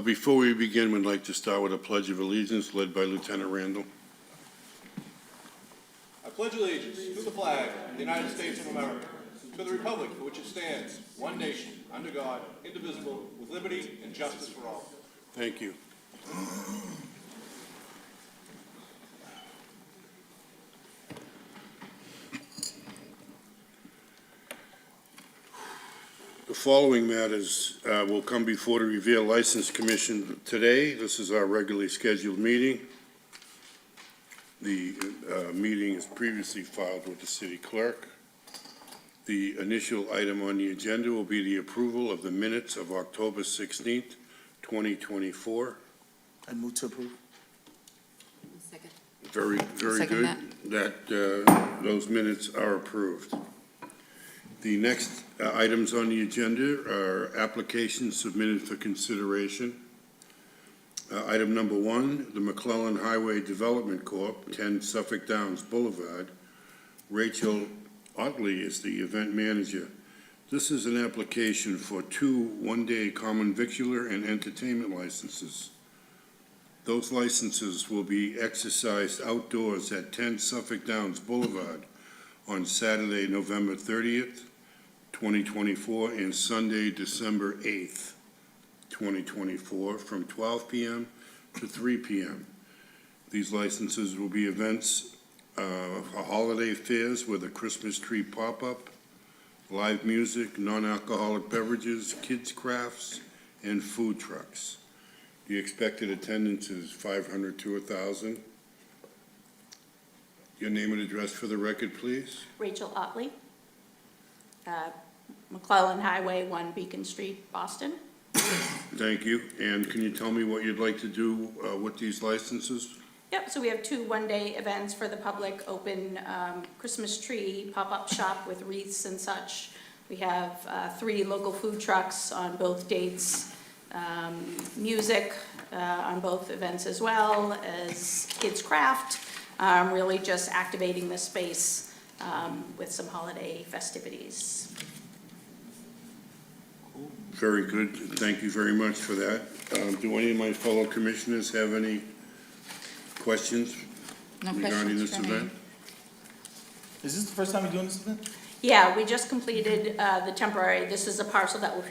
Before we begin, we'd like to start with a Pledge of Allegiance led by Lieutenant Randall. I pledge allegiance to the flag of the United States of America, to the republic for which it stands, one nation, under God, indivisible, with liberty and justice for all. Thank you. The following matters will come before the Revere License Commission today. This is our regularly scheduled meeting. The meeting is previously filed with the city clerk. The initial item on the agenda will be the approval of the minutes of October 16th, 2024. I move to approve. Second. Very Second good that those minutes are approved. The next items on the agenda are applications submitted for consideration. Item number 1, the McClellan Highway Development Corp., 10 Suffolk Downs Boulevard. Rachel Otley is the event manager. This is an application for 2 one-day common victular and entertainment licenses. Those licenses will be exercised outdoors at 10 Suffolk Downs Boulevard on Saturday, November 30th, 2024, and Sunday, December 8th, 2024, from 12 p.m. to 3 p.m. These licenses will be events, holiday fairs with a Christmas tree pop-up, live music, non-alcoholic beverages, kids' crafts, and food trucks. The expected attendance is 500 to 1,000. Your name and address for the record, please. Rachel Otley, McClellan Highway, 1 Beacon Street, Boston. Thank you. And can you tell me what you'd like to do with these licenses? Yep, so we have 2 one-day events for the public, open Christmas tree pop-up shop with wreaths and such. We have 3 local food trucks on both dates, music on both events as well as kids' craft, really just activating the space with some holiday festivities. Very good. Thank you very much for that. Do any of my fellow commissioners have any questions No regarding questions this for me. event? Is this the first time you're doing this event? Yeah, we just completed the temporary, this is a parcel that will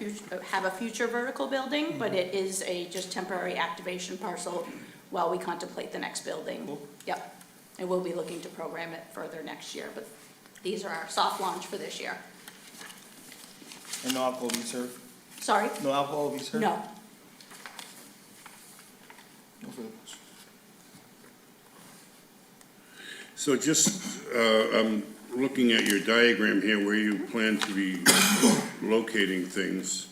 have a future vertical building, but it is a just temporary activation parcel while we contemplate the next building. Cool. Yep, and we'll be looking to program it further next year, but these are our soft launch for this year. And no alcohol will be served? Sorry? No alcohol will be served? No. No further questions. So just, I'm looking at your diagram here where you plan to be locating things.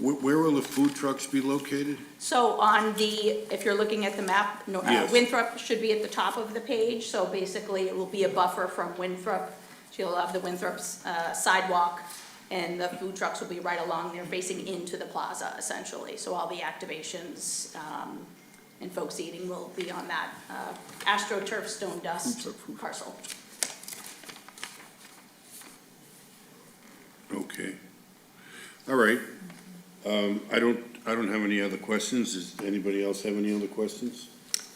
Where will the food trucks be located? So on the, if you're looking at the map, Yes. Winthrop should be at the top of the page, so basically it will be a buffer from Winthrop. So you'll have the Winthrop's sidewalk, and the food trucks will be right along there facing into the plaza essentially. So all the activations and folks eating will be on that AstroTurf Stone Dust parcel. Okay. All right. I don't have any other questions. Does anybody else have any other questions?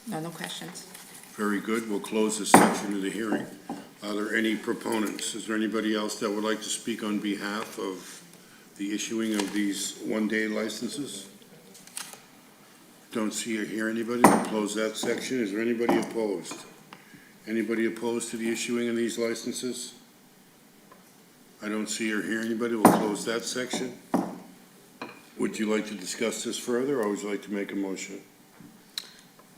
No questions. Very good. We'll close this section of the hearing. Are there any proponents? Is there anybody else that would like to speak on behalf of the issuing of these one-day licenses? Don't see or hear anybody. We'll close that section. Is there anybody opposed? Anybody opposed to the issuing of these licenses? I don't see or hear anybody. We'll close that section. Would you like to discuss this further, or would you like to make a motion?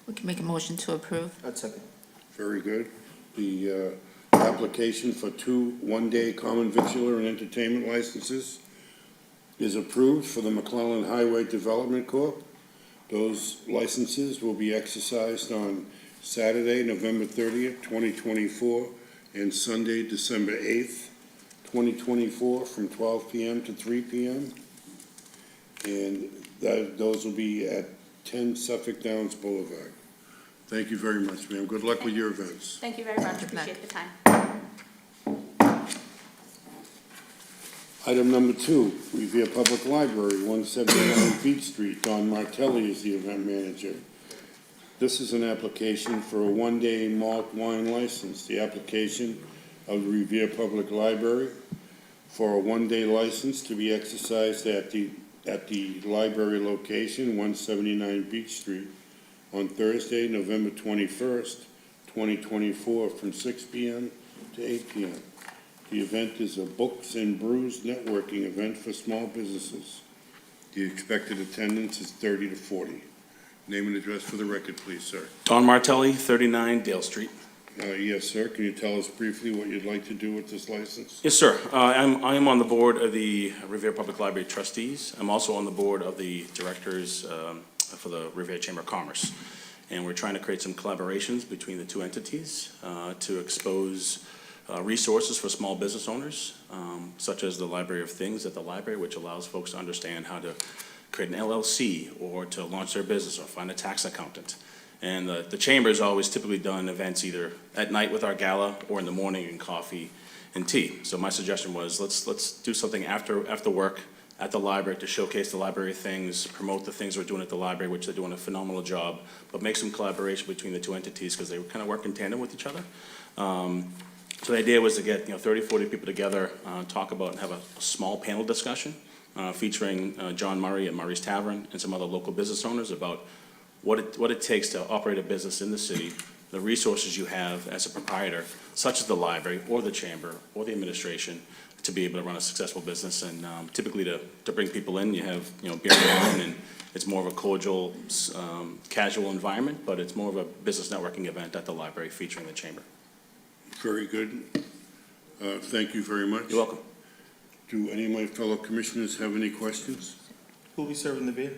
We can make a motion to approve. I'd second. Very good. The application for 2 one-day common victular and entertainment licenses is approved for the McClellan Highway Development Corp. Those licenses will be exercised on Saturday, November 30th, 2024, and Sunday, December 8th, 2024, from 12 p.m. to 3 p.m. And those will be at 10 Suffolk Downs Boulevard. Thank you very much, ma'am. Good luck with your events. Thank you very much, Good night. appreciate the time. Item number 2, Revere Public Library, 179 Beach Street. Don Martelli is the event manager. This is an application for a one-day malt wine license. The application of the Revere Public Library for a one-day license to be exercised at the library location, 179 Beach Street, on Thursday, November 21st, 2024, from 6 p.m. to 8 p.m. The event is a Books and Brews networking event for small businesses. The expected attendance is 30 to 40. Name and address for the record, please, sir. Don Martelli, 39 Dale Street. Yes, sir. Can you tell us briefly what you'd like to do with this license? Yes, sir. I am on the board of the Revere Public Library trustees. I'm also on the board of the directors for the Revere Chamber of Commerce. And we're trying to create some collaborations between the two entities to expose resources for small business owners, such as the Library of Things at the library, which allows folks to understand how to create an LLC or to launch their business or find a tax accountant. And the chamber's always typically done events either at night with our gala or in the morning in coffee and tea. So my suggestion was, let's do something after work at the library to showcase the Library of Things, promote the things we're doing at the library, which they're doing a phenomenal job, but make some collaboration between the two entities because they kind of work in tandem with each other. So the idea was to get 30, 40 people together, talk about and have a small panel discussion featuring John Murray at Murray's Tavern and some other local business owners about what it takes to operate a business in the city, the resources you have as a proprietor, such as the library or the chamber or the administration, to be able to run a successful business. And typically to bring people in, you have beer and wine, and it's more of a cordial, casual environment, but it's more of a business networking event at the library featuring the chamber. Very good. Thank you very much. You're welcome. Do any of my fellow commissioners have any questions? Who'll be serving the beer?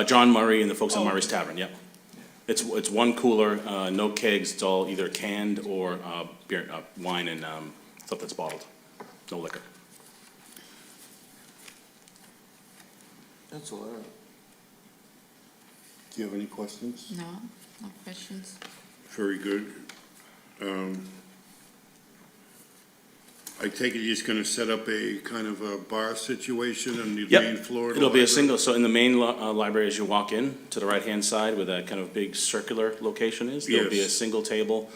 John Murray and the folks at Murray's Tavern, yep. It's one cooler, no kegs, it's all either canned or beer, wine and stuff that's bottled, no liquor. That's all right. Do you have any questions? No, no questions. Very good. I take it you're just gonna set up a kind of a bar situation on the Yep. main floor? of the It'll be a library? single, so in the main library, as you walk in, to the right-hand side where that kind of big circular location is, there'll be a Yes. single table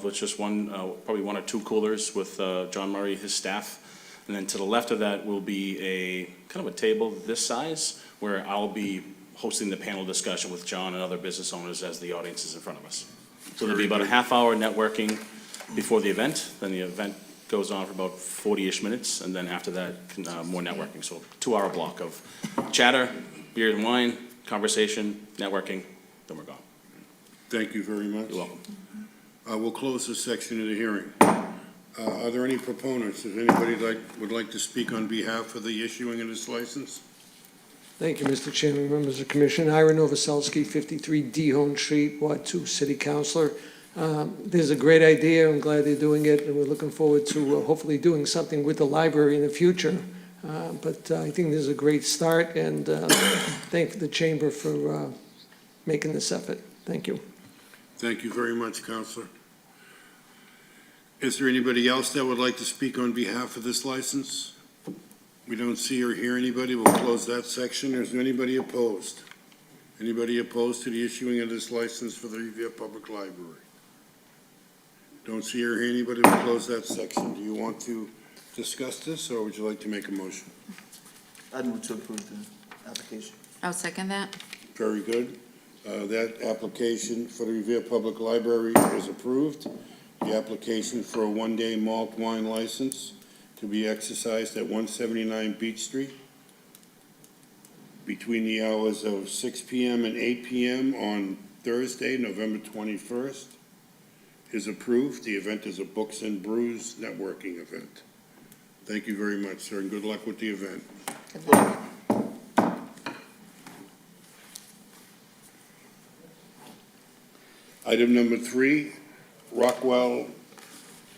with just one, probably one or two coolers with John Murray, his staff. And then to the left of that will be a, kind of a table this size, where I'll be hosting the panel discussion with John and other business owners as the audience is in front of us. So there'll be about a half-hour networking before the event, then the event goes on for about 40-ish minutes, and then after that, more networking. So 2-hour block of chatter, beer and wine, conversation, networking, then we're gone. Thank you very much. You're welcome. We'll close this section of the hearing. Are there any proponents? If anybody would like to speak on behalf of the issuing of this license? Thank you, Mr. Chairman, members of the commission. Ira Novoselsky, 53 Dehone Street, Ward 2, City Councilor. This is a great idea. I'm glad they're doing it, and we're looking forward to hopefully doing something with the library in the future. But I think this is a great start, and thank the chamber for making this effort. Thank you. Thank you very much, Counselor. Is there anybody else that would like to speak on behalf of this license? We don't see or hear anybody. We'll close that section. Is there anybody opposed? Anybody opposed to the issuing of this license for the Revere Public Library? Don't see or hear anybody. We'll close that section. Do you want to discuss this, or would you like to make a motion? I'd move to approve the application. I'll second that. Very good. That application for the Revere Public Library is approved. The application for a one-day malt wine license to be exercised at 179 Beach Street between the hours of 6 p.m. and 8 p.m. on Thursday, November 21st, is approved. The event is a Books and Brews networking event. Thank you very much, sir, and good luck with the event. Good luck. Item number 3, Rockwell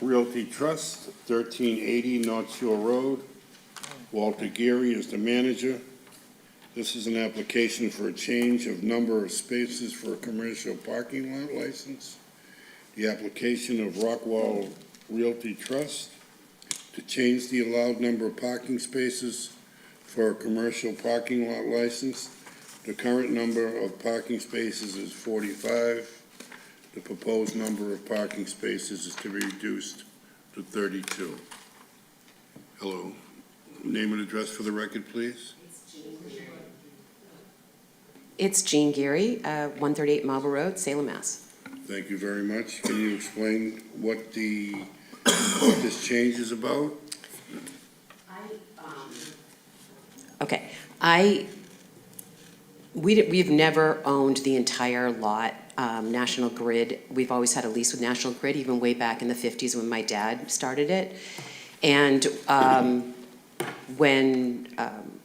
Realty Trust, 1380 North Shore Road. Walter Geary is the manager. This is an application for a change of number of spaces for a commercial parking lot license. The application of Rockwell Realty Trust to change the allowed number of parking spaces for a commercial parking lot license. The current number of parking spaces is 45. The proposed number of parking spaces is to be reduced to 32. Hello. Name and address for the record, please. It's Jean Geary, 138 Marble Road, Salem, Mass. Thank you very much. Can you explain what this change is about? Okay, we've never owned the entire lot. National Grid, we've always had a lease with National Grid, even way back in the 50s when my dad started it. And when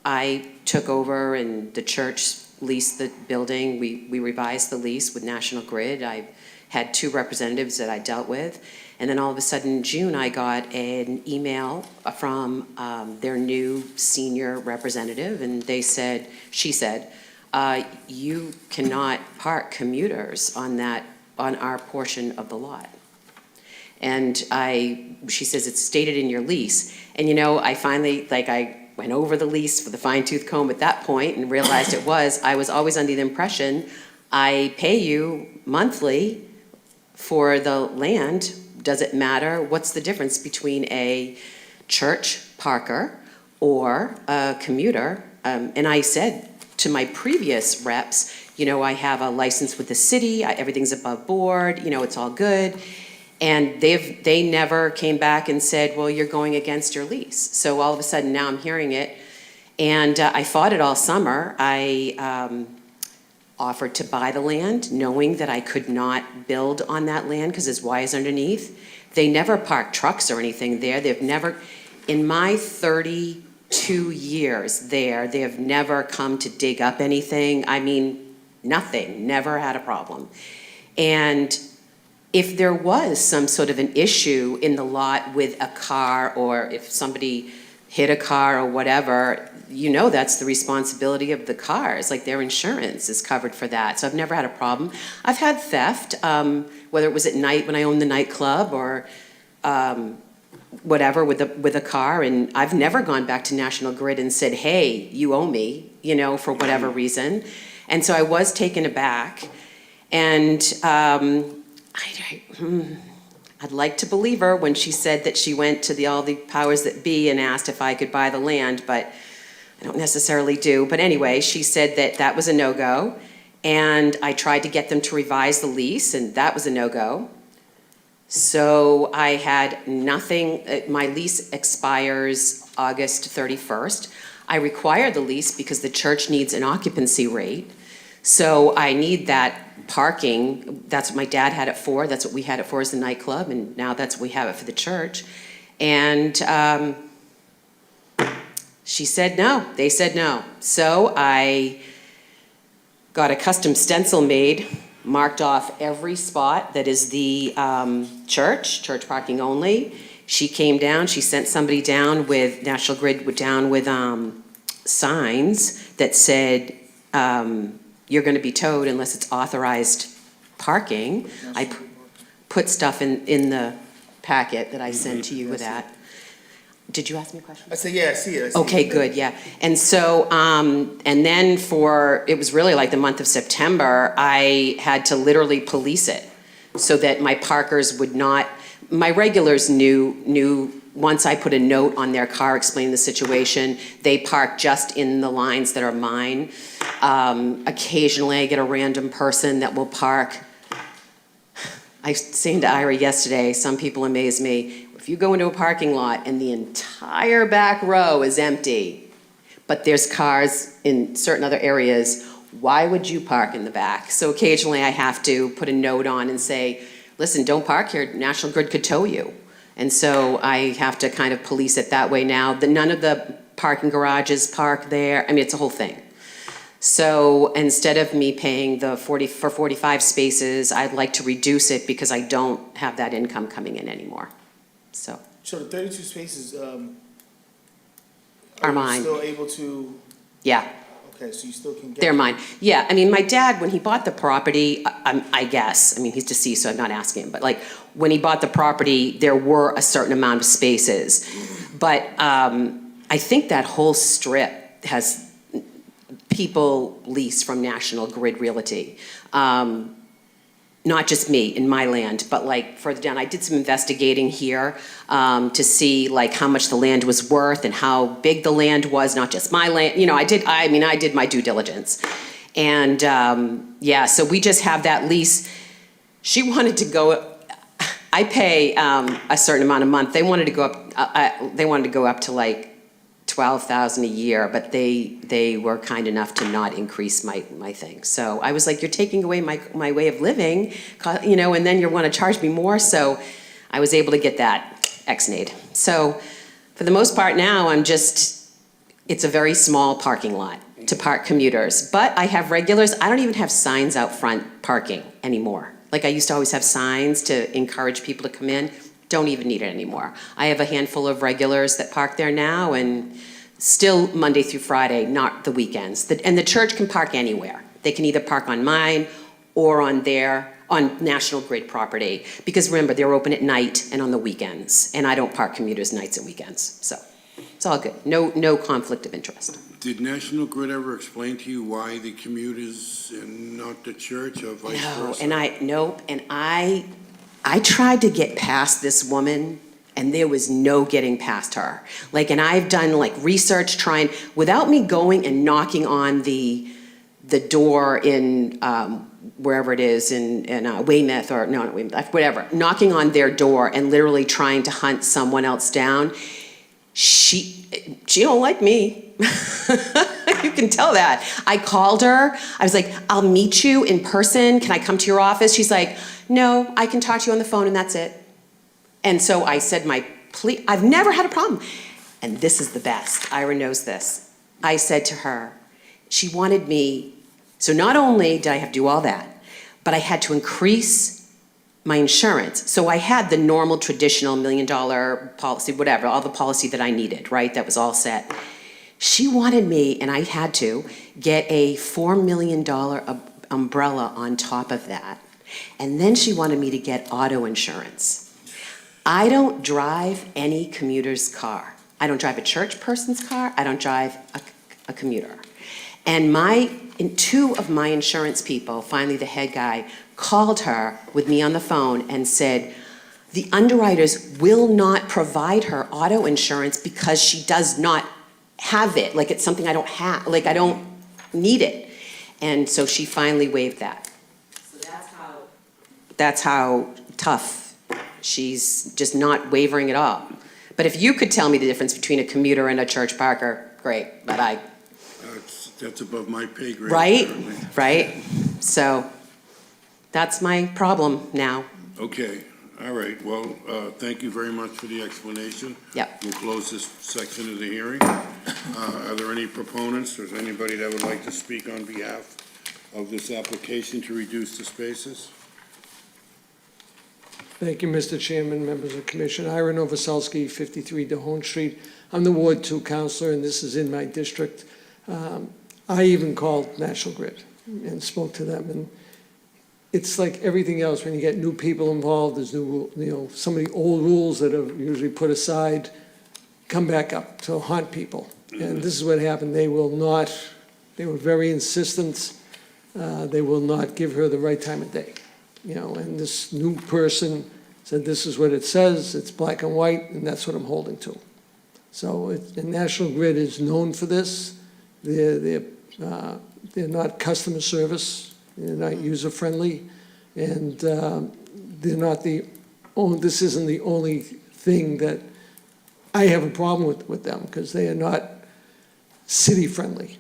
I took over and the church leased the building, we revised the lease with National Grid. I had 2 representatives that I dealt with. And then all of a sudden in June, I got an email from their new senior representative, and she said, you cannot park commuters on our portion of the lot. And she says, it's stated in your lease. And I finally, I went over the lease for the fine tooth comb at that point and realized I was always under the impression, I pay you monthly for the land. Does it matter? What's the difference between a church parker or a commuter? And I said to my previous reps, I have a license with the city, everything's above board, it's all good. And they never came back and said, well, you're going against your lease. So all of a sudden now I'm hearing it. And I fought it all summer. I offered to buy the land, knowing that I could not build on that land because there's wires underneath. They never park trucks or anything there. They've never, in my 32 years there, they have never come to dig up anything. I mean, nothing, never had a problem. And if there was some sort of an issue in the lot with a car, or if somebody hit a car or whatever, that's the responsibility of the cars. Like, their insurance is covered for that. So I've never had a problem. I've had theft, whether it was at night when I owned the nightclub or whatever with a car. And I've never gone back to National Grid and said, hey, you owe me, for whatever reason. And so I was taken aback. And I'd like to believe her when she said that she went to all the powers that be and asked if I could buy the land, but I don't necessarily do. But anyway, she said that was a no-go, and I tried to get them to revise the lease, and that was a no-go. So I had nothing. My lease expires August 31st. I require the lease because the church needs an occupancy rate. So I need that parking. That's what my dad had it for. That's what we had it for as the nightclub, and now that's what we have it for the church. And she said no. They said no. So I got a custom stencil made, marked off every spot that is the church parking only. She came down. She sent somebody down with National Grid with signs that said, you're going to be towed unless it's authorized parking. I put stuff in the packet that I sent to you with that. Did you ask me a question? I said, yeah, I see it. Okay, good, yeah. And so, and then it was really like the month of September, I had to literally police it so that my parkers would not, my regulars knew once I put a note on their car explaining the situation, they park just in the lines that are mine. Occasionally I get a random person that will park. I was saying to Ira yesterday, some people amaze me. If you go into a parking lot and the entire back row is empty, but there's cars in certain other areas, why would you park in the back? So occasionally I have to put a note on and say, listen, don't park here, National Grid could tow you. And so I have to kind of police it that way now. None of the parking garages park there. I mean, it's a whole thing. So instead of me paying for 45 spaces, I'd like to reduce it because I don't have that income coming in anymore. So the 32 spaces, are you mine. still able to, Yeah, okay, so you still can get. they're mine. Yeah, I mean, my dad, when he bought the property, I guess, I mean, he's deceased, so I'm not asking him, but like, when he bought the property, there were a certain amount of spaces. But I think that whole strip has people leased from National Grid Realty. Not just me in my land, but like further down. I did some investigating here to see like how much the land was worth and how big the land was, not just my land. You know, I did my due diligence. And yeah, so we just have that lease. She wanted to go, I pay a certain amount a month. They wanted to go up to like $12,000 a year, but they were kind enough to not increase my thing. So I was like, you're taking away my way of living, you know, and then you want to charge me more. So I was able to get that ex-nade. So for the most part now, it's a very small parking lot to park commuters, but I have regulars. I don't even have signs out front parking anymore. Like I used to always have signs to encourage people to come in. Don't even need it anymore. I have a handful of regulars that park there now, and still Monday through Friday, not the weekends. And the church can park anywhere. They can either park on mine or on National Grid property, because remember, they're open at night and on the weekends, and I don't park commuters nights and weekends, so it's all good. No conflict of interest. Did National Grid ever explain to you why the commuters and not the church, or vice versa? And I tried to get past this woman, and there was no getting past her. Like, and I've done like research without me going and knocking on the door in wherever it is in Weymouth, or no, not Weymouth, whatever, knocking on their door and literally trying to hunt someone else down. She don't like me. You can tell that. I called her. I was like, I'll meet you in person. Can I come to your office? She's like, no, I can talk to you on the phone and that's it. And so I said I've never had a problem. And this is the best. Ira knows this. I said to her, she wanted me, so not only did I have to do all that, but I had to increase my insurance. So I had the normal traditional $1 million policy, whatever, all the policy that I needed, right? That was all set. She wanted me, and I had to, get a $4 million umbrella on top of that. And then she wanted me to get auto insurance. I don't drive any commuter's car. I don't drive a church person's car. I don't drive a commuter. And two of my insurance people, finally the head guy, called her with me on the phone and said, the underwriters will not provide her auto insurance because she does not have it. Like, it's something I don't have, like I don't need it. And so she finally waived that. So that's how tough. She's just not wavering at all. But if you could tell me the difference between a commuter and a church parker, great, but That's above my pay grade. Right, apparently. right. So that's my problem now. Okay, all right. Well, thank you very much for the explanation. Yep. We'll close this section of the hearing. Are there any proponents, or is there anybody that would like to speak on behalf of this application to reduce the spaces? Thank you, Mr. Chairman, members of the commission. Ira Novoselsky, 53 DeHone Street. I'm the Ward 2 counselor, and this is in my district. I even called National Grid and spoke to them, and it's like everything else. When you get new people involved, there's some of the old rules that are usually put aside come back up to haunt people. And this is what happened. They were very insistent. They will not give her the right time of day. And this new person said, this is what it says, it's black and white, and that's what I'm holding to. So the National Grid is known for this. They're not customer service, they're not user-friendly, and they're not this isn't the only thing that I have a problem with them, because they are not city-friendly.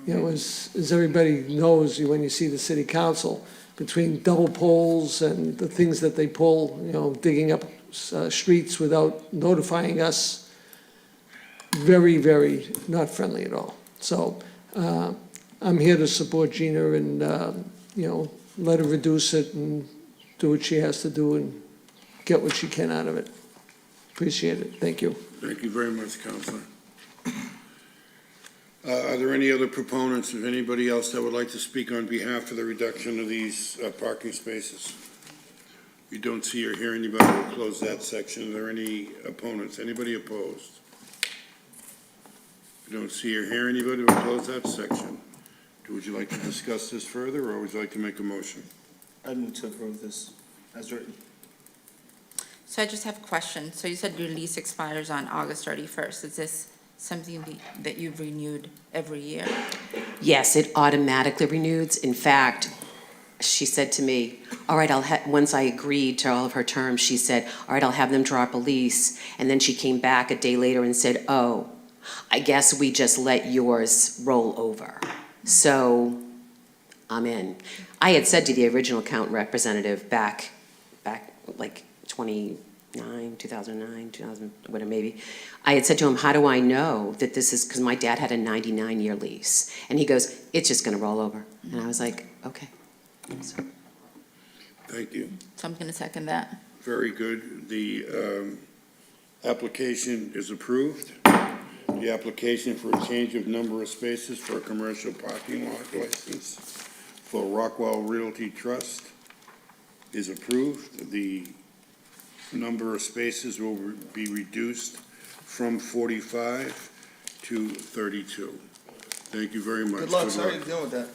As everybody knows, when you see the city council, between double poles and the things that they pull, digging up streets without notifying us, very, very not friendly at all. So I'm here to support Gina and, let her reduce it and do what she has to do and get what she can out of it. Appreciate it. Thank you. Thank you very much, Councilor. Are there any other proponents, or anybody else that would like to speak on behalf of the reduction of these parking spaces? We don't see or hear anybody. We'll close that section. Are there any opponents? Anybody opposed? I don't see or hear anybody. We'll close that section. Would you like to discuss this further, or would you like to make a motion? I move to approve this as written. So I just have a question. So you said your lease expires on August 31st. Is this something that you've renewed every year? Yes, it automatically renews. In fact, she said to me, all right, once I agreed to all of her terms, she said, all right, I'll have them draw up a lease. And then she came back a day later and said, oh, I guess we just let yours roll over. So I'm in. I had said to the original account representative back like 2009, 2000, whatever maybe, I had said to him, how do I know that this is, because my dad had a 99-year lease. And he goes, it's just gonna roll over. And I was like, okay. So, Thank you. So I'm going to second that. Very good. The application is approved. The application for a change of number of spaces for a commercial parking lot license for Rockwell Realty Trust is approved. The number of spaces will be reduced from 45 to 32. Thank you very much. Good luck, sorry you're dealing with that.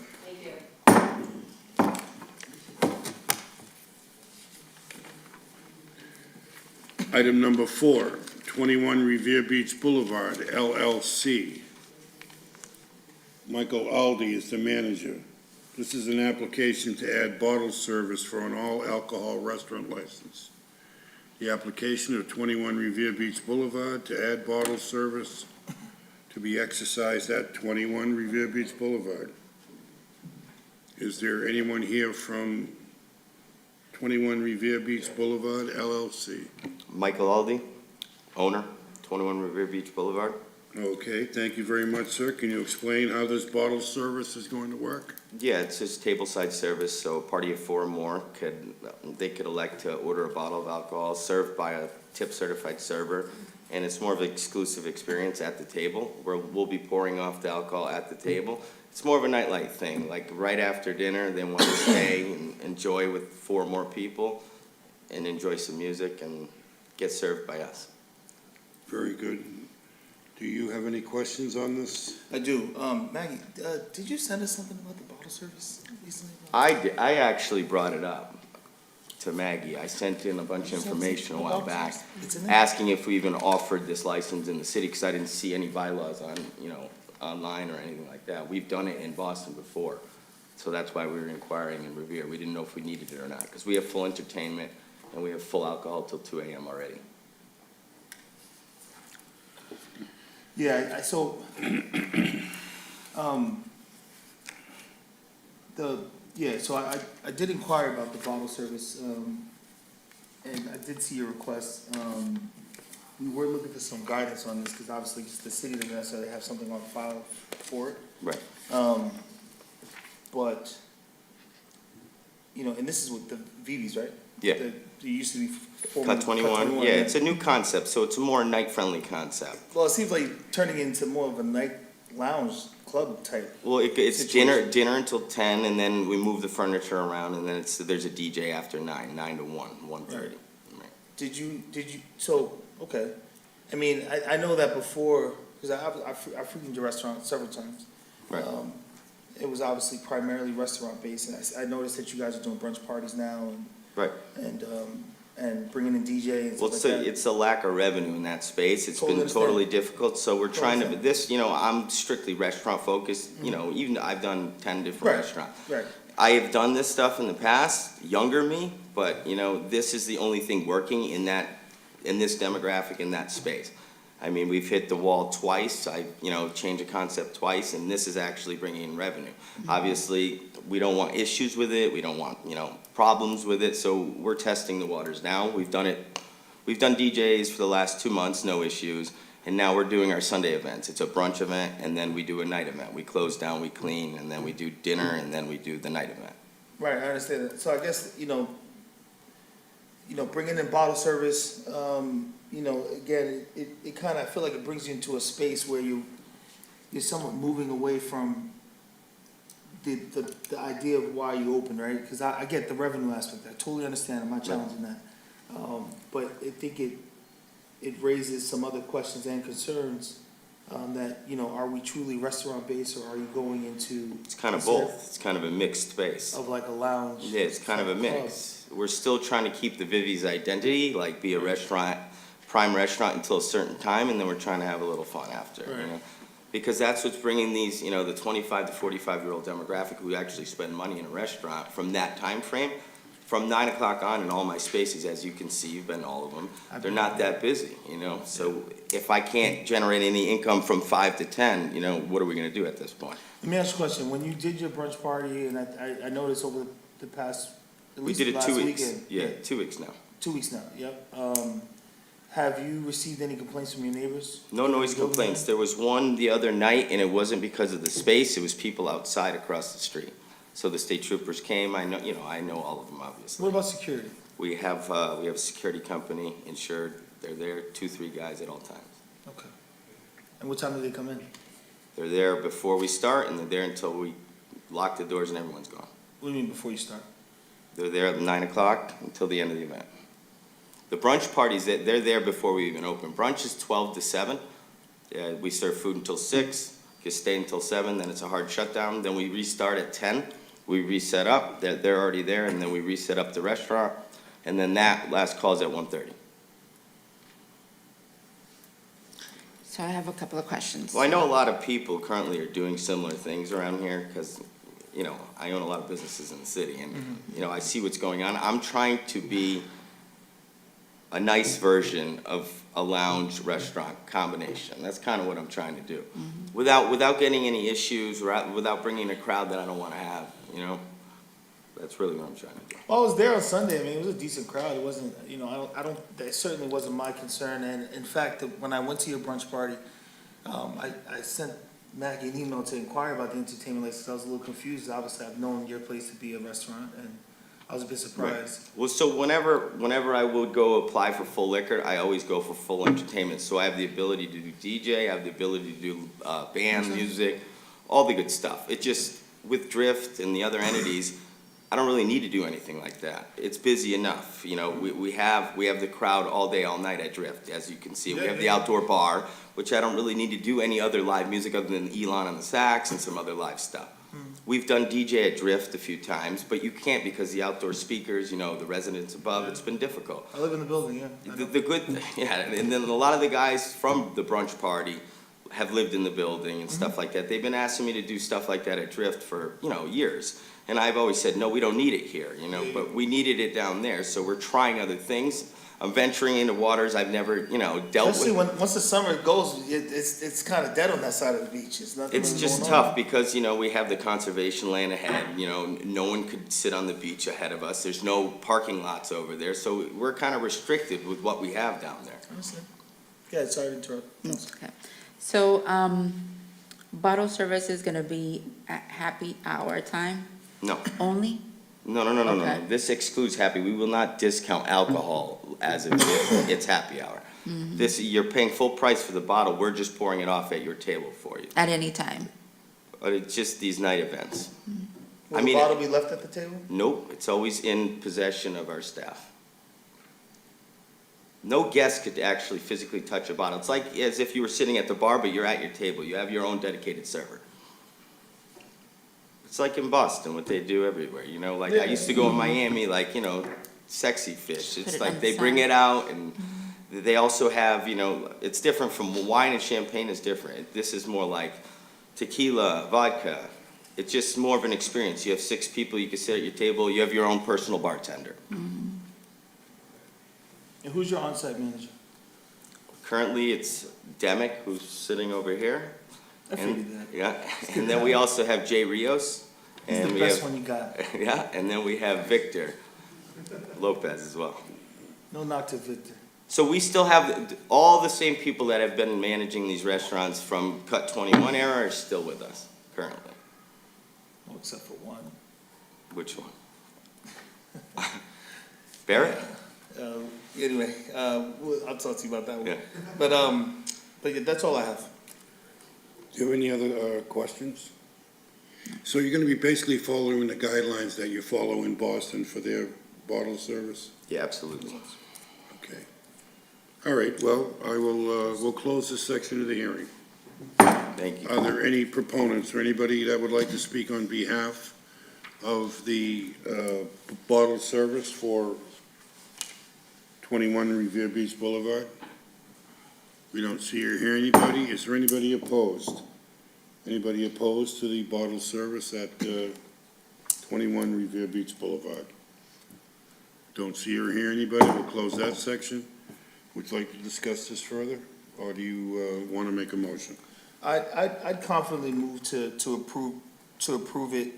Item number 4, 21 Revere Beach Boulevard, LLC. Michael Aldi is the manager. This is an application to add bottle service for an all-alcohol restaurant license. The application of 21 Revere Beach Boulevard to add bottle service to be exercised at 21 Revere Beach Boulevard. Is there anyone here from 21 Revere Beach Boulevard, LLC? Michael Aldi, owner, 21 Revere Beach Boulevard. Okay, thank you very much, sir. Can you explain how this bottle service is going to work? Yeah, it's just tableside service, so a party of 4 or more could elect to order a bottle of alcohol served by a tip-certified server, and it's more of an exclusive experience at the table, where we'll be pouring off the alcohol at the table. It's more of a nightlight thing, like right after dinner, they want to stay and enjoy with 4 or more people and enjoy some music and get served by us. Very good. Do you have any questions on this? I do. Maggie, did you send us something about the bottle service recently? I actually brought it up to Maggie. I sent in a bunch of information a while back, It's in there? asking if we even offered this license in the city, because I didn't see any bylaws on, online or anything like that. We've done it in Boston before, so that's why we were inquiring in Revere. We didn't know if we needed it or not, because we have full entertainment and we have full alcohol till 2 a.m. already. Yeah, so, so I did inquire about the bottle service, and I did see your request. We were looking for some guidance on this, because obviously the city doesn't necessarily have something on file for it. Right. But, and this is with the VVs, right? Yeah. There used to be. Cut 21, yeah, it's a new concept, so it's a more night-friendly concept. Well, it seems like turning into more of a night lounge club type. Well, it's Situation. dinner until 10, and then we move the furniture around, and then there's a DJ after 9 to 1:30. Right. Did you, so, okay. I mean, I know that before, because I frequented your restaurant several times. Right. It was obviously primarily restaurant-based, and I noticed that you guys are doing brunch parties now, Right. and bringing in DJ and Well, stuff like that. it's a lack of revenue in that space. It's Totally been understand. totally difficult, so we're trying to, Totally this, I'm strictly restaurant focused, even I've done 10 different Right, restaurants. right. I have done this stuff in the past, younger me, but, this is the only thing working in this demographic, in that space. I mean, we've hit the wall twice, changed the concept twice, and this is actually bringing in revenue. Obviously, we don't want issues with it, we don't want, problems with it, so we're testing the waters now. We've done DJs for the last 2 months, no issues, and now we're doing our Sunday events. It's a brunch event, and then we do a night event. We close down, we clean, and then we do dinner, and then we do the night event. Right, I understand that. So I guess, bringing in bottle service, again, it kind of, I feel like it brings you into a space where you're somewhat moving away from the idea of why you opened, right? Because I get the revenue aspect. I totally understand. I'm not challenging that. But I think it raises some other questions and concerns that, you know, are we truly restaurant-based, or are you going into? It's kind of both. It's kind of a mixed space. Of like a lounge? Yeah, it's kind of a mix. We're still trying to keep the Vivi's identity, like be a restaurant, prime restaurant until a certain time, and then we're trying to have a little fun after, you know? Because that's what's bringing these, you know, the 25 to 45-year-old demographic who actually spend money in a restaurant from that time frame. From 9 o'clock on in all my spaces, as you can see, you've been to all of them, they're not that busy, you know? So if I can't generate any income from 5 to 10, you know, what are we gonna do at this point? Let me ask you a question. When you did your brunch party, and I noticed over the past, at We least did it last 2 weeks. weekend. Yeah, 2 weeks now. 2 weeks now, yep. Have you received any complaints from your neighbors? No noise complaints. There was one the other night, and it wasn't because of the space, it was people outside across the street. So the state troopers came, I know, you know, I know all of them, obviously. What about security? We have a security company insured, they're there, 2, 3 guys at all times. Okay. And what time do they come in? They're there before we start, and they're there until we lock the doors and everyone's gone. What do you mean before you start? They're there at 9 o'clock until the end of the event. The brunch parties, they're there before we even open. Brunch is 12 to 7. We serve food until 6, you stay until 7, then it's a hard shutdown. Then we restart at 10. We reset up, they're already there, and then we reset up the restaurant. And then that last call is at 1:30. So I have a couple of questions. Well, I know a lot of people currently are doing similar things around here, because, you know, I own a lot of businesses in the city, and, you know, I see what's going on. I'm trying to be a nice version of a lounge restaurant combination. That's kind of what I'm trying to do. Without getting any issues, without bringing a crowd that I don't want to have, you know? That's really what I'm trying to do. Well, I was there on Sunday. I mean, it was a decent crowd. It wasn't, you know, that certainly wasn't my concern. And in fact, when I went to your brunch party, I sent Maggie an email to inquire about the entertainment license. I was a little confused. Obviously, I've known your place to be a restaurant, and I was a bit surprised. Well, so whenever I would go apply for full liquor, I always go for full entertainment. So I have the ability to do DJ, I have the ability to do band music, all the good stuff. It just, with Drift and the other entities, I don't really need to do anything like that. It's busy enough, you know, we have the crowd all day, all night at Drift, as you can see. We have the outdoor bar, which I don't really need to do any other live music other than Elon on the sax and some other live stuff. We've done DJ at Drift a few times, but you can't because the outdoor speakers, you know, the residents above, it's been difficult. I live in the building, yeah. I know. The good, yeah, and then a lot of the guys from the brunch party have lived in the building and stuff like that. They've been asking me to do stuff like that at Drift for, you know, years. And I've always said, no, we don't need it here, you know, but we needed it down there, so we're trying other things. I'm venturing into waters I've never, you know, dealt with. Especially once the summer goes, it's kind of dead on that side of the beach. It's nothing It's really just going tough on. because, you know, we have the conservation land ahead, you know, no one could sit on the beach ahead of us. There's no parking lots over there, so we're kind of restricted with what we have down there. Understand. Yeah, sorry to interrupt. Okay. So, bottle service is gonna be at happy hour time No, only? no. Okay. This excludes happy. We will not discount alcohol as if it's happy hour. This, you're paying full price for the bottle. We're just pouring it off at your table for you. At any time? But it's just these night events. Will I the mean, bottle be left at the table? Nope, it's always in possession of our staff. No guest could actually physically touch a bottle. It's like as if you were sitting at the bar, but you're at your table. You have your own dedicated server. It's like in Boston, what they do everywhere, you know, like I used to go in Miami, like, you know, Sexy Fish. Put It's it like on they the bring side. it out and they also have, you know, it's different from wine and champagne is different. This is more like tequila, vodka. It's just more of an experience. You have 6 people, you can sit at your table, you have your own personal bartender. And who's your on-site manager? Currently, it's Demick, who's sitting over here. I figured that. Yeah, and then we also have Jay Rios. He's And the we best have, one you got. yeah, and then we have Victor Lopez as well. No knock to Victor. So we still have, all the same people that have been managing these restaurants from Cut 21 era are still with us currently. Oh, except for one. Which one? Barrett? Anyway, I'll talk to you about that one. Yeah. But yeah, that's all I have. Do you have any other questions? So you're gonna be basically following the guidelines that you follow in Boston for their bottle service? Yeah, absolutely. Okay. All right, well, I will, we'll close this section of the hearing. Thank you. Are there any proponents or anybody that would like to speak on behalf of the bottle service for 21 Revere Beach Boulevard? We don't see or hear anybody. Is there anybody opposed? Anybody opposed to the bottle service at 21 Revere Beach Boulevard? Don't see or hear anybody. We'll close that section. Would you like to discuss this further, or do you want to make a motion? I'd confidently move to approve it,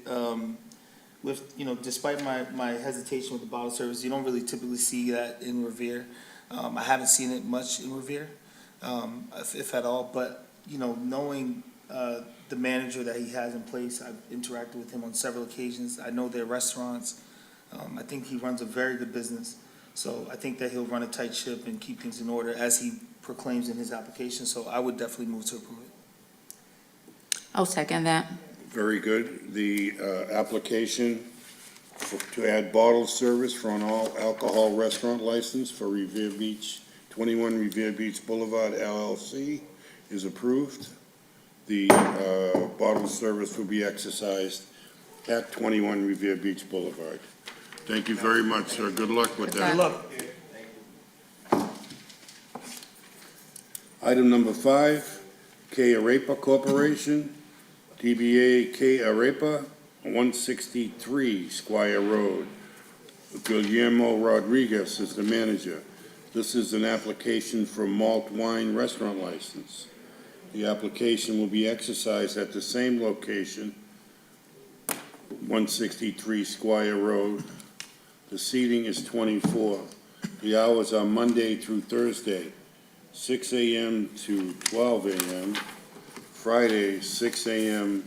with, you know, despite my hesitation with the bottle service. You don't really typically see that in Revere. I haven't seen it much in Revere, if at all, but, you know, knowing, the manager that he has in place, I've interacted with him on several occasions. I know their restaurants. I think he runs a very good business. So I think that he'll run a tight ship and keep things in order as he proclaims in his application. So I would definitely move to approve it. I'll second that. Very good. The application to add bottle service for an all-alcohol restaurant license for Revere Beach, 21 Revere Beach Boulevard LLC is approved. The bottle service will be exercised at 21 Revere Beach Boulevard. Thank you very much, sir. Good luck with that. Good luck. Item number 5, K Arepa Corporation, DBA K Arepa, 163 Squire Road. Guillermo Rodriguez is the manager. This is an application for malt wine restaurant license. The application will be exercised at the same location, 163 Squire Road. The seating is 24. The hours are Monday through Thursday, 6 a.m. to 12 a.m., Friday, 6 a.m.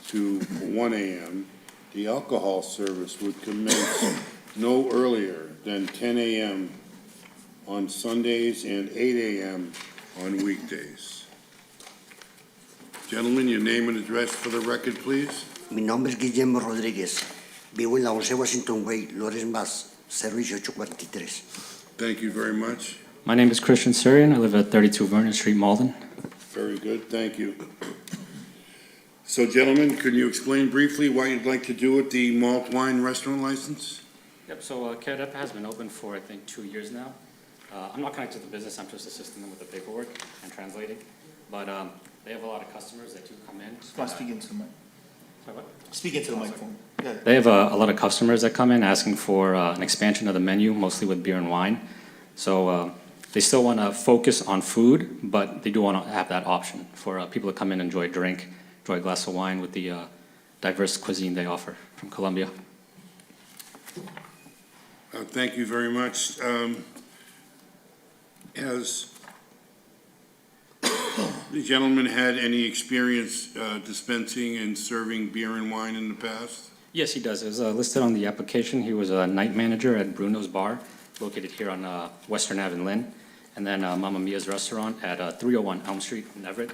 to 1 a.m. The alcohol service would commence no earlier than 10 a.m. on Sundays and 8 a.m. on weekdays. Gentlemen, your name and address for the record, please. Mi nombre es Guillermo Rodríguez. Vivo en la 11 Washington Way, Lawrence, Mass. 01843. Thank you very much. My name is Christian Surian. I live at 32 Vernon Street, Malden. Very good, thank you. So gentlemen, can you explain briefly why you'd like to do it, the malt wine restaurant license? Yep, so K Arepa has been open for, I think, 2 years now. I'm not connected to the business, I'm just assisting them with the paperwork and translating. But they have a lot of customers that do come in. Come on, speak into the mic. Sorry, what? Speak into the microphone. Yeah. They have a lot of customers that come in asking for an expansion of the menu, mostly with beer and wine. So they still want to focus on food, but they do want to have that option for people to come in and enjoy a drink, enjoy a glass of wine with the diverse cuisine they offer from Colombia. Thank you very much. Has the gentleman had any experience dispensing and serving beer and wine in the past? Yes, he does. It was listed on the application. He was a night manager at Bruno's Bar, located here on Western Ave in Lynn, and then Mamma Mia's Restaurant at 301 Elm Street in Everett.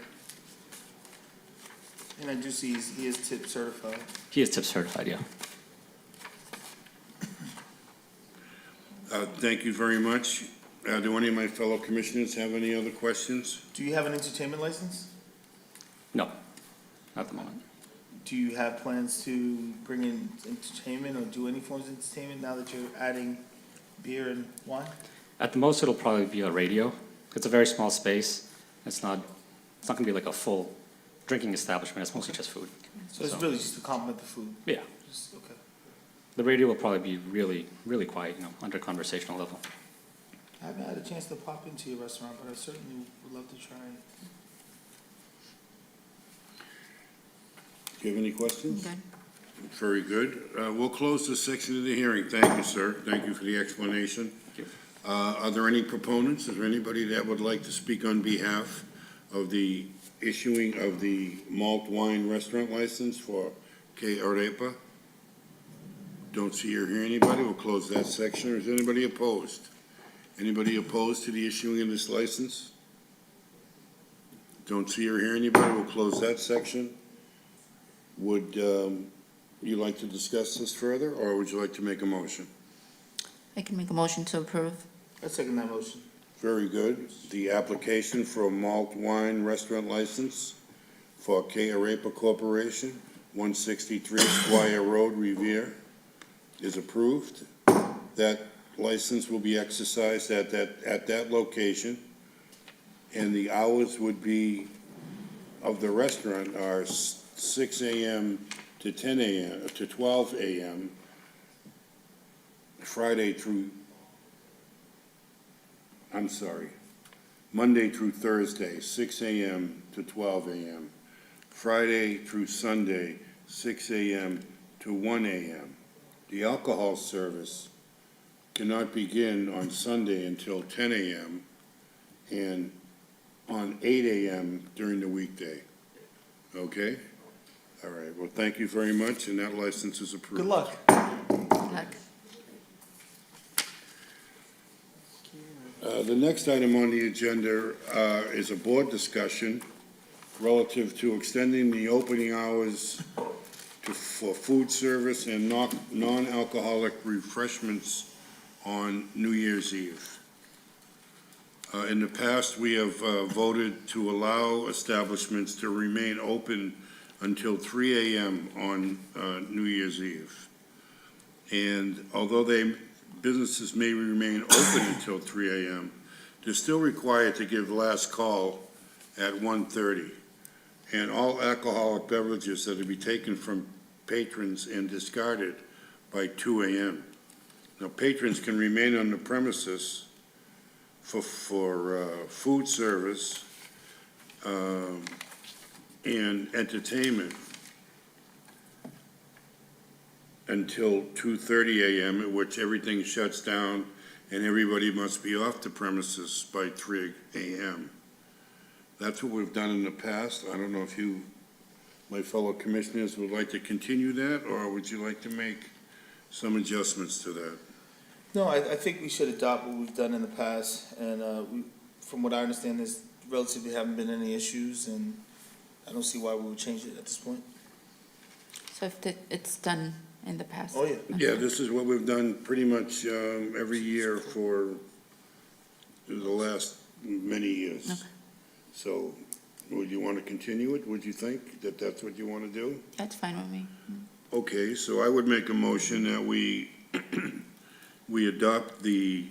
And I do see he is tip certified. He is tip certified, yeah. Thank you very much. Do any of my fellow commissioners have any other questions? Do you have an entertainment license? No, not at the moment. Do you have plans to bring in entertainment or do any forms of entertainment now that you're adding beer and wine? At the most, it'll probably be a radio. It's a very small space. It's not gonna be like a full drinking establishment. It's mostly just food. So it's really just to complement the food? Yeah. Just, okay. The radio will probably be really, really quiet, under conversational level. I haven't had a chance to pop into your restaurant, but I certainly would love to try it. Do you have any questions? Good. Very good. We'll close this section of the hearing. Thank you, sir. Thank you for the explanation. Thank you. Are there any proponents? Is there anybody that would like to speak on behalf of the issuing of the malt wine restaurant license for K Arepa? Don't see or hear anybody. We'll close that section. Is anybody opposed? Anybody opposed to the issuing of this license? Don't see or hear anybody. We'll close that section. Would you like to discuss this further, or would you like to make a motion? I can make a motion to approve. I second that motion. Very good. The application for a malt wine restaurant license for K. Arepa Corporation, 163 Squire Road, Revere, is approved. That license will be exercised at that location, and the hours would be, of the restaurant, are 6 a.m. to 10 a.m., to 12 a.m., Monday through Thursday, 6 a.m. to 12 a.m. Friday through Sunday, 6 a.m. to 1 a.m. The alcohol service cannot begin on Sunday until 10 a.m. and on 8 a.m. during the weekday. Okay? All right, well, thank you very much, and that license is approved. Good luck. Good luck. The next item on the agenda is a board discussion relative to extending the opening hours for food service and non-alcoholic refreshments on New Year's Eve. In the past, we have voted to allow establishments to remain open until 3 a.m. on New Year's Eve. And although businesses may remain open until 3 a.m., they're still required to give last call at 1:30. And all alcoholic beverages that are to be taken from patrons and discarded by 2 a.m. Now, patrons can remain on the premises for food service and entertainment until 2:30 a.m., at which everything shuts down and everybody must be off the premises by 3 a.m. That's what we've done in the past. I don't know if you, my fellow commissioners, would like to continue that, or would you like to make some adjustments to that? No, I think we should adopt what we've done in the past, and from what I understand, there's relatively haven't been any issues, and I don't see why we would change it at this point. So if it's done in the past? Oh, yeah. Yeah, this is what we've done pretty much every year for the last many years. Okay. So, would you want to continue it? Would you think that that's what you want to do? That's fine with me. Okay, so I would make a motion that we, we adopt the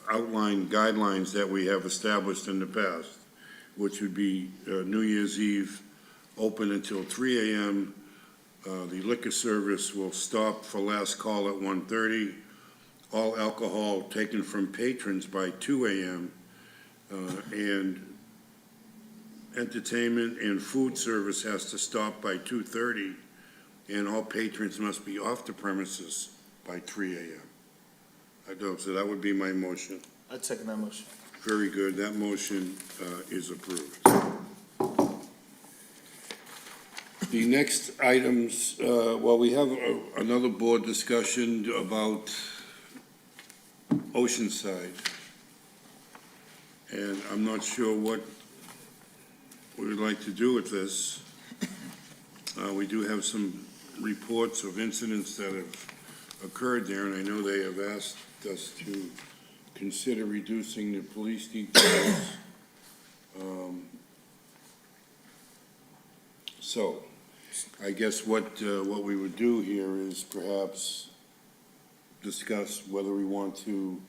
outline guidelines that we have established in the past, which would be New Year's Eve open until 3 a.m. The liquor service will stop for last call at 1:30. All alcohol taken from patrons by 2 a.m. And entertainment and food service has to stop by 2:30, and all patrons must be off the premises by 3 a.m. So that would be my motion. I'd second that motion. Very good, that motion is approved. The next items, well, we have another board discussion about Oceanside. And I'm not sure what we would like to do with this. We do have some reports of incidents that have occurred there, and I know they have asked us to consider reducing the police details. So, I guess what we would do here is perhaps discuss whether we want to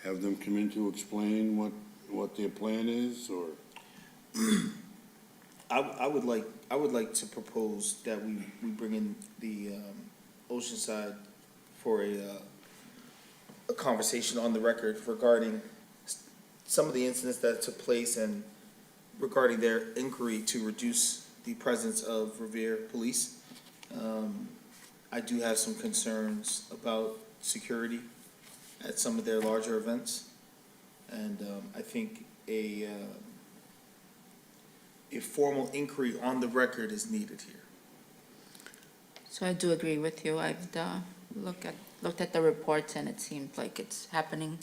have them come in to explain what their plan is, or? I would like to propose that we bring in the Oceanside for a conversation on the record regarding some of the incidents that took place and regarding their inquiry to reduce the presence of Revere Police. I do have some concerns about security at some of their larger events, and I think a formal inquiry on the record is needed here. So I do agree with you. I've looked at the reports, and it seems like it's happening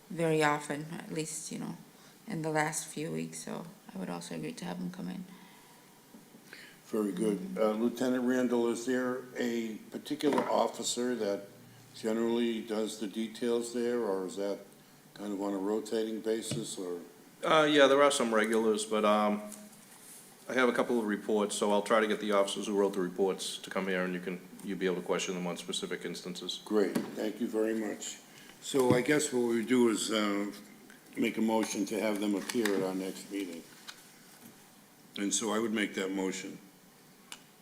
very often, at least, in the last few weeks. So I would also agree to have them come in. Very good. Lieutenant Randall, is there a particular officer that generally does the details there, or is that kind of on a rotating basis, or Yeah, there are some regulars, but I have a couple of reports, so I'll try to get the officers who wrote the reports to come here, and you'll be able to question them on specific instances. Great, thank you very much. So I guess what we do is make a motion to have them appear at our next meeting. And so I would make that motion.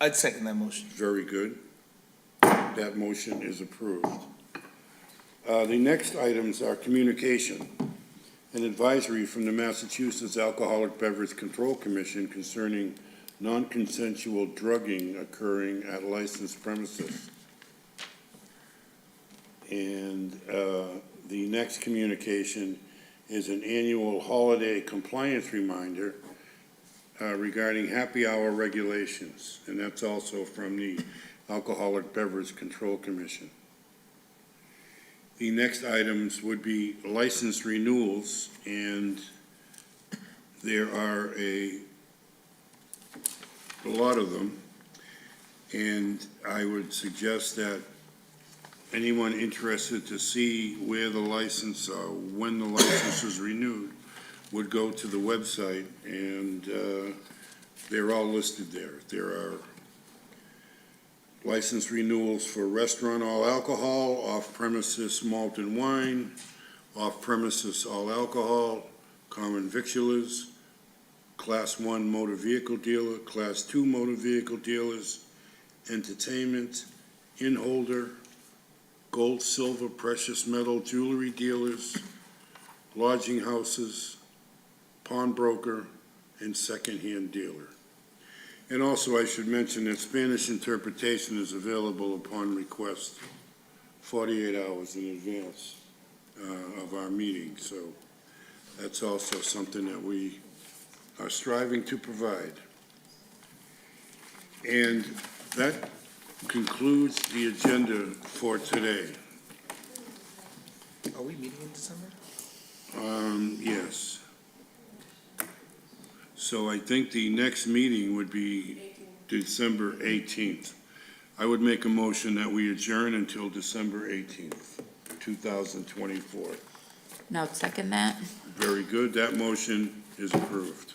I'd second that motion. Very good. That motion is approved. The next items are communication. An advisory from the Massachusetts Alcoholic Beverage Control Commission concerning non-consensual drugging occurring at licensed premises. And the next communication is an annual holiday compliance reminder regarding happy hour regulations, and that's also from the Alcoholic Beverage Control Commission. The next items would be license renewals, and there are a lot of them. And I would suggest that anyone interested to see where the license, when the license is renewed, would go to the website, and they're all listed there. There are license renewals for restaurant all alcohol, off-premises malt and wine, off-premises all alcohol, common victulars, Class 1 motor vehicle dealer, Class 2 motor vehicle dealers, entertainment, in-holder, gold, silver, precious metal jewelry dealers, lodging houses, pawnbroker, and secondhand dealer. And also, I should mention that Spanish interpretation is available upon request 48 hours in advance of our meeting. So that's also something that we are striving to provide. And that concludes the agenda for today. Are we meeting in December? Yes. So I think the next meeting would be December 18th. I would make a motion that we adjourn until December 18th, 2024. Now second that. Very good. That motion is approved.